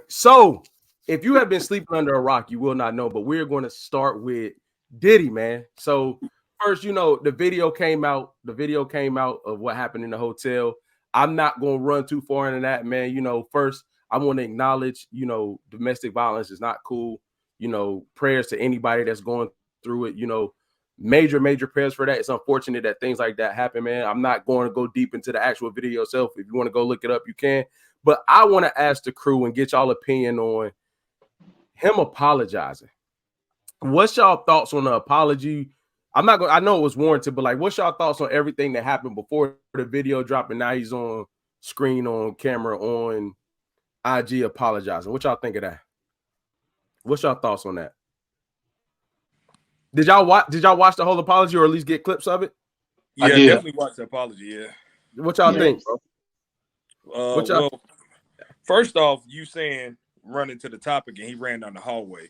So if you have been sleeping under a rock, you will not know. But we're going to start with Diddy, man. So first, the video came out. The video came out of what happened in the hotel. I'm not going to run too far into that, man. First, I want to acknowledge, domestic violence is not cool. Prayers to anybody that's going through it. Major prayers for that. It's unfortunate that things like that happen, man. I'm not going to go deep into the actual video itself. If you want to go look it up, you can. But I want to ask the crew and get y'all opinion on him apologizing. What's y'all thoughts on the apology? I know it was warranted, but like, what's y'all thoughts on everything that happened before the video dropped and now he's on screen, on camera, on IG apologizing? What y'all think of that? What's y'all thoughts on that? Did y'all watch the whole apology or at least get clips of it? Yeah, definitely watch the apology. Yeah. What y'all think, bro? Well, first off, you saying running to the topic and he ran down the hallway.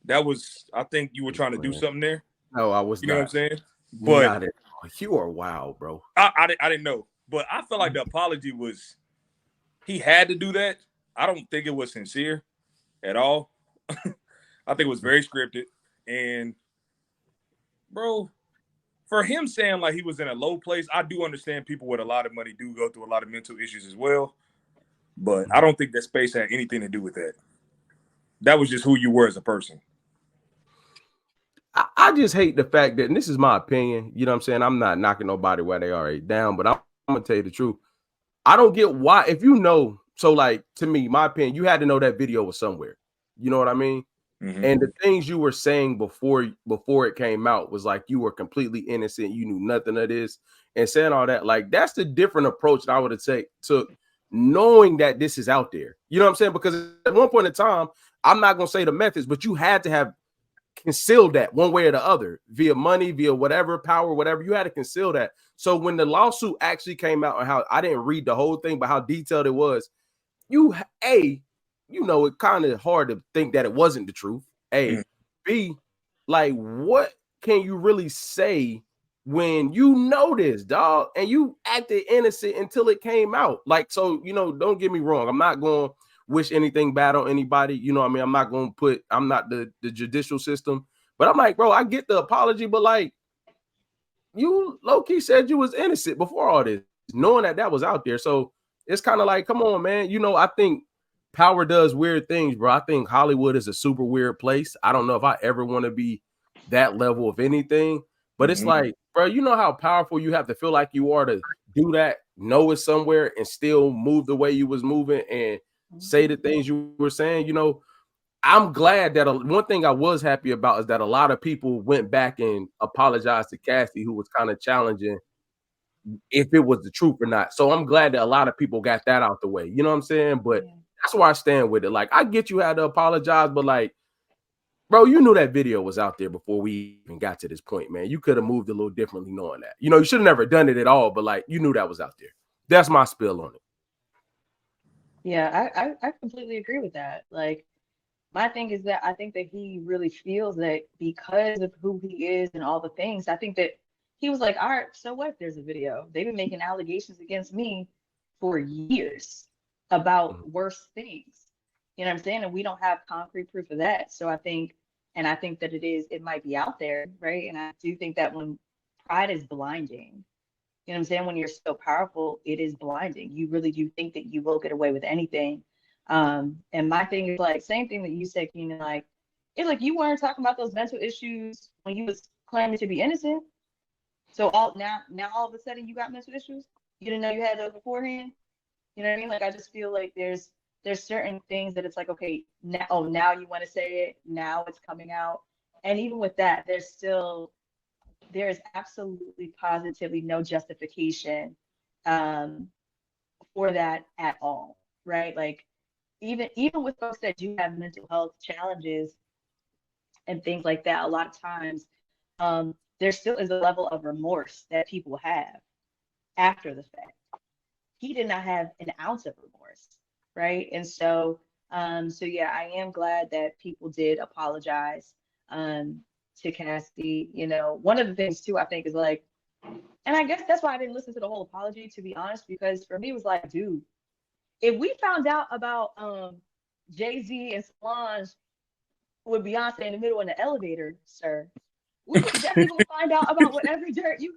That was, I think you were trying to do something there. No, I was not. You know what I'm saying? But you are wild, bro. I didn't know. But I feel like the apology was, he had to do that. I don't think it was sincere at all. I think it was very scripted. And bro, for him saying like he was in a low place, I do understand people with a lot of money do go through a lot of mental issues as well. But I don't think that space had anything to do with that. That was just who you were as a person. I just hate the fact that, and this is my opinion, you know what I'm saying? I'm not knocking nobody where they are down, but I'm going to tell you the truth. I don't get why, if you know, so like, to me, my opinion, you had to know that video was somewhere. You know what I mean? Mm-hmm. And the things you were saying before it came out was like you were completely innocent. You knew nothing of this and saying all that. Like, that's the different approach that I would have took, knowing that this is out there. You know what I'm saying? Because at one point in time, I'm not going to say the methods, but you had to have concealed that one way or the other, via money, via whatever, power, whatever. You had to conceal that. So when the lawsuit actually came out, and how I didn't read the whole thing, but how detailed it was, it's kind of hard to think that it wasn't the truth. B, like, what can you really say when you know this, dog, and you acted innocent until it came out? Like, so, don't get me wrong. I'm not going to wish anything bad on anybody. You know what I mean? I'm not going to I'm not the judicial system, but I'm like, bro, I get the apology, but like, you low-key said you was innocent before all this, knowing that was out there. So it's kind of like, come on, man. I think power does weird things, bro. I think Hollywood is a super weird place. I don't know if I ever want to be that level of anything, but it's like, bro, you know how powerful you have to feel like you are to do that, know it's somewhere, and still move the way you was moving and say the things you were saying. I'm glad that one thing I was happy about is that a lot of people went back and apologized to Cassie, who was kind of challenging if it was the truth or not. So I'm glad that a lot of people got that out the way. You know what I'm saying? But that's where I stand with it. Like, I get you had to apologize, but like, bro, you knew that video was out there before we even got to this point, man. You could have moved a little differently knowing that. You should have never done it at all, but like, you knew that was out there. That's my spill on it. Yeah, I completely agree with that. Like, my thing is that I think that he really feels that because of who he is and all the things, I think that he was like, all right, so what if there's a video? They've been making allegations against me for years about worse things. You know what I'm saying? And we don't have concrete proof of that. So I think that it might be out there, right? And I do think that when pride is blinding, you know what I'm saying? When you're so powerful, it is blinding. You really do think that you will get away with anything. And my thing is like, same thing that you said, Keenan, like, it's like you weren't talking about those mental issues when you was claiming to be innocent. So now all of a sudden you got mental issues? You didn't know you had those beforehand? You know what I mean? Like, I just feel like there's certain things that it's like, okay, now you want to say it, now it's coming out. And even with that, there is absolutely positively no justification for that at all, right? Like, even with folks that do have mental health challenges and things like that, a lot of times there still is a level of remorse that people have after the fact. He did not have an ounce of remorse, right? And so yeah, I am glad that people did apologize to Cassie. One of the things too, I think, is like, and I guess that's why I didn't listen to the whole apology, to be honest, because for me it was like, dude, if we found out about Jay-Z and Solange with Beyonce in the middle in the elevator, sir, we was definitely gonna find out about whatever dirt you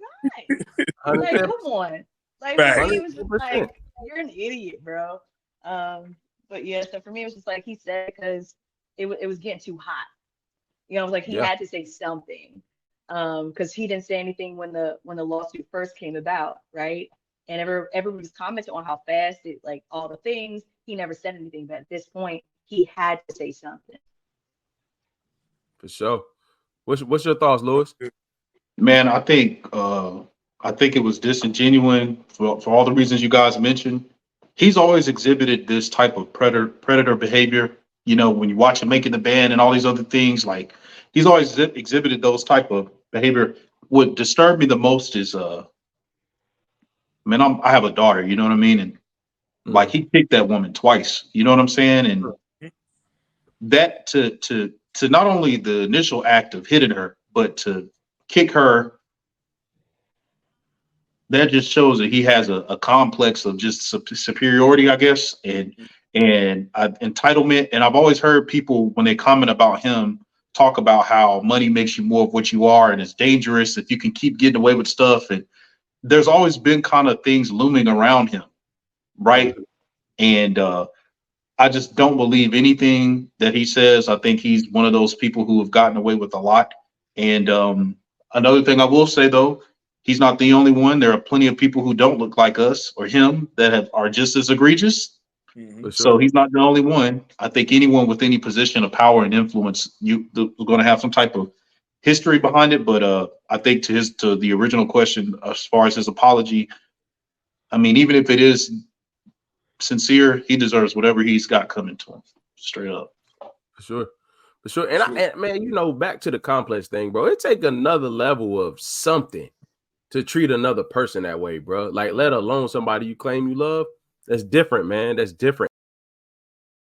got. Like, come on. Like, for me, it was just like, you're an idiot, bro. But yeah, so for me, it was just like he said, because it was getting too hot. You know, it was like he had to say something. Because he didn't say anything when the lawsuit first came about, right? And everybody was commenting on how fast it, like, all the things. He never said anything, but at this point, he had to say something. For sure. What's your thoughts, Lewis? Man, I think it was disingenuous for all the reasons you guys mentioned. He's always exhibited this type of predator behavior. You know, when you watch him making the band and all these other things, like he's always exhibited those type of behavior. What disturbed me the most is, man, I have a daughter. You know what I mean? And like he kicked that woman twice. You know what I'm saying? And that to not only the initial act of hitting her, but to kick her, that just shows that he has a complex of just superiority, I guess, and entitlement. And I've always heard people, when they comment about him, talk about how money makes you more of what you are, and it's dangerous if you can keep getting away with stuff. And there's always been kind of things looming around him, right? And I just don't believe anything that he says. I think he's one of those people who have gotten away with a lot. And another thing I will say, though, he's not the only one. There are plenty of people who don't look like us or him that are just as egregious. Mm-hmm. So he's not the only one. I think anyone with any position of power and influence, you're going to have some type of history behind it. But I think to the original question, as far as his apology, I mean, even if it is sincere, he deserves whatever he's got coming to him, straight up. For sure. And man, you know, back to the complex thing, bro. It take another level of something to treat another person that way, bro. Like, let alone somebody you claim you love. That's different, man. That's different.